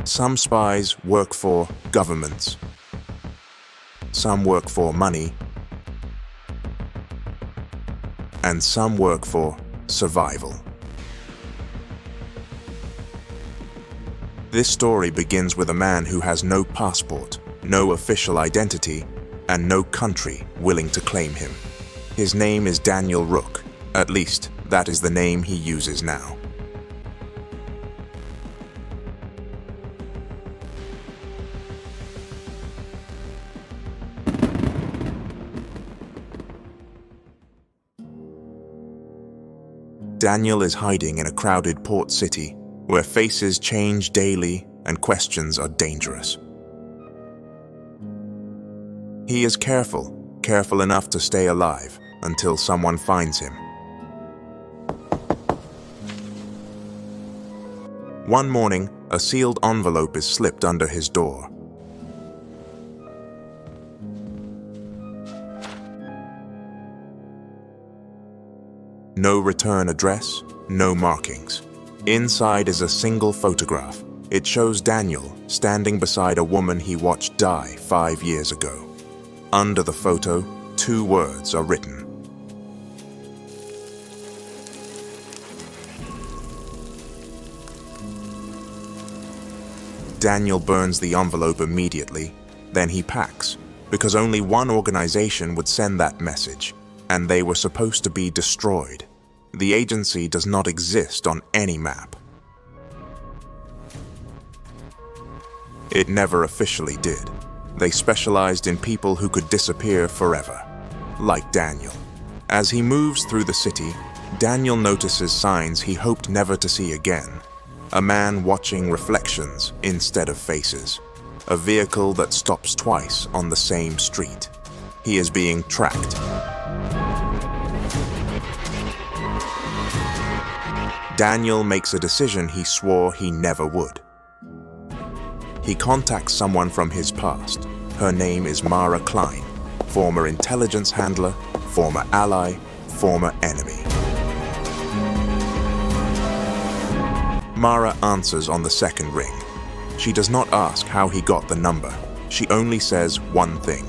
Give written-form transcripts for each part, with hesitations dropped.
Some spies work for governments. Some work for money. And some work for survival. This story begins with a man who has no passport, no official identity, and no country willing to claim him. His name is Daniel Rook. At least, that is the name he uses now. Daniel is hiding in a crowded port city where faces change daily and questions are dangerous. He is careful enough to stay alive until someone finds him. One morning, a sealed envelope is slipped under his door. No return address, no markings. Inside is a single photograph. It shows Daniel standing beside a woman he watched die 5 years ago. Under the photo, 2 words are written. Daniel burns the envelope immediately, then he packs, because only one organization would send that message, and they were supposed to be destroyed. The agency does not exist on any map. It never officially did. They specialized in people who could disappear forever, like Daniel. As he moves through the city, Daniel notices signs he hoped never to see again. A man watching reflections instead of faces. A vehicle that stops twice on the same street. He is being tracked. Daniel makes a decision he swore he never would. He contacts someone from his past. Her name is Mara Klein, former intelligence handler, former ally, former enemy. Mara answers on the second ring. She does not ask how he got the number. She only says one thing.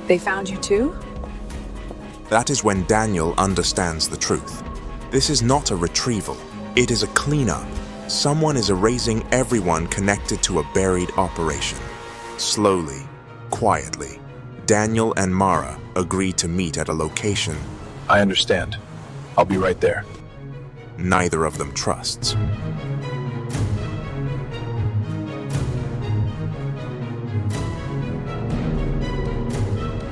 They found you too? That is when Daniel understands the truth. This is not a retrieval. It is a cleanup. Someone is erasing everyone connected to a buried operation. Slowly, quietly, Daniel and Mara agree to meet at a location I understand. I'll be right there. neither of them trusts.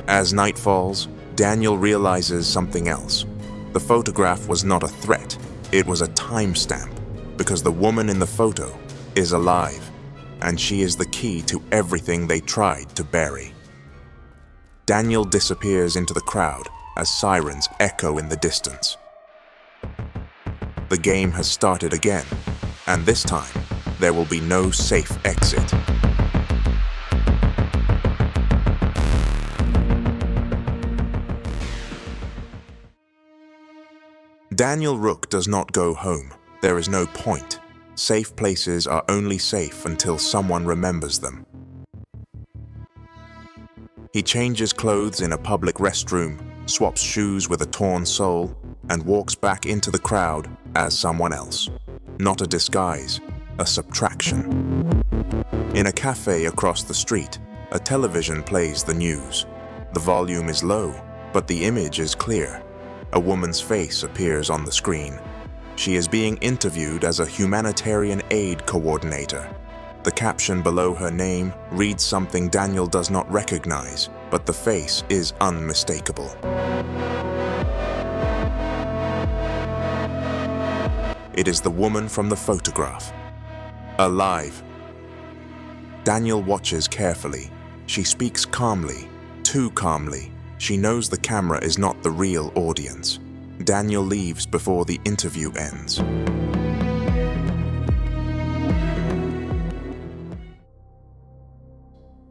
As night falls, Daniel realizes something else. The photograph was not a threat, it was a timestamp, because the woman in the photo is alive, and she is the key to everything they tried to bury. Daniel disappears into the crowd as sirens echo in the distance. The game has started again, and this time, there will be no safe exit. Daniel Rook does not go home. There is no point. Safe places are only safe until someone remembers them. He changes clothes in a public restroom, swaps shoes with a torn sole, and walks back into the crowd as someone else. Not a disguise, a subtraction. In a cafe across the street, a television plays the news. The volume is low, but the image is clear. A woman's face appears on the screen. She is being interviewed as a humanitarian aid coordinator. The caption below her name reads something Daniel does not recognize, but the face is unmistakable. It is the woman from the photograph. Alive. Daniel watches carefully. She speaks calmly, too calmly. She knows the camera is not the real audience. Daniel leaves before the interview ends.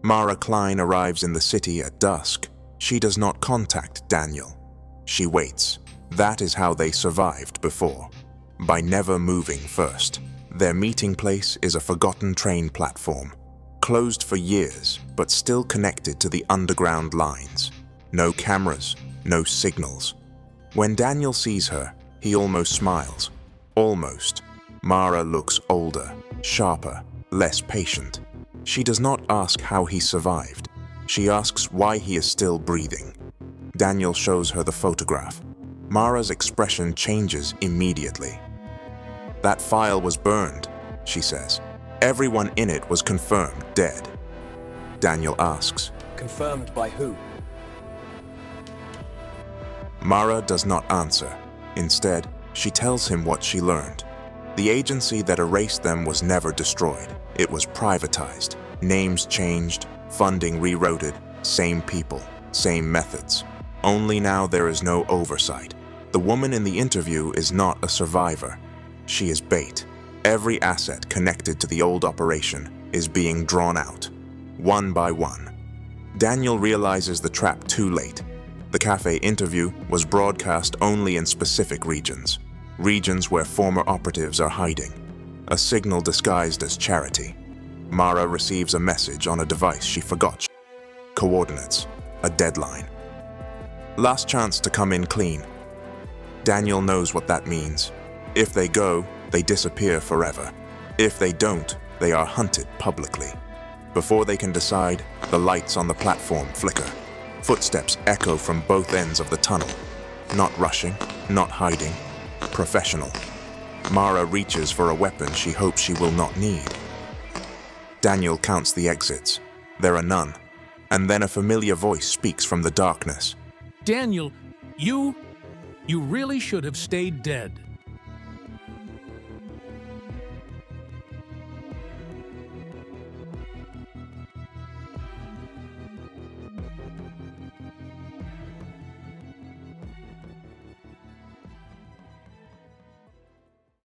Mara Klein arrives in the city at dusk. She does not contact Daniel. She waits. That is how they survived before. By never moving first. Their meeting place is a forgotten train platform, closed for years, but still connected to the underground lines. No cameras, no signals. When Daniel sees her, he almost smiles. Almost. Mara looks older, sharper, less patient. She does not ask how he survived. She asks why he is still breathing. Daniel shows her the photograph. Mara's expression changes immediately. "That file was burned," she says. "Everyone in it was confirmed dead." Daniel asks, Confirmed by who? Mara does not answer. Instead, she tells him what she learned. The agency that erased them was never destroyed. It was privatized, names changed, funding rerouted, same people, same methods. Only now there is no oversight. The woman in the interview is not a survivor. She is bait. Every asset connected to the old operation is being drawn out, one by one. Daniel realizes the trap too late. The cafe interview was broadcast only in specific regions where former operatives are hiding. A signal disguised as charity. Mara receives a message on a device she forgot. Coordinates, a deadline. Last chance to come in clean. Daniel knows what that means. If they go, they disappear forever. If they don't, they are hunted publicly. Before they can decide, the lights on the platform flicker. Footsteps echo from both ends of the tunnel. Not rushing, not hiding. Professional. Mara reaches for a weapon she hopes she will not need. Daniel counts the exits. There are none. And then a familiar voice speaks from the darkness. Daniel, you really should have stayed dead.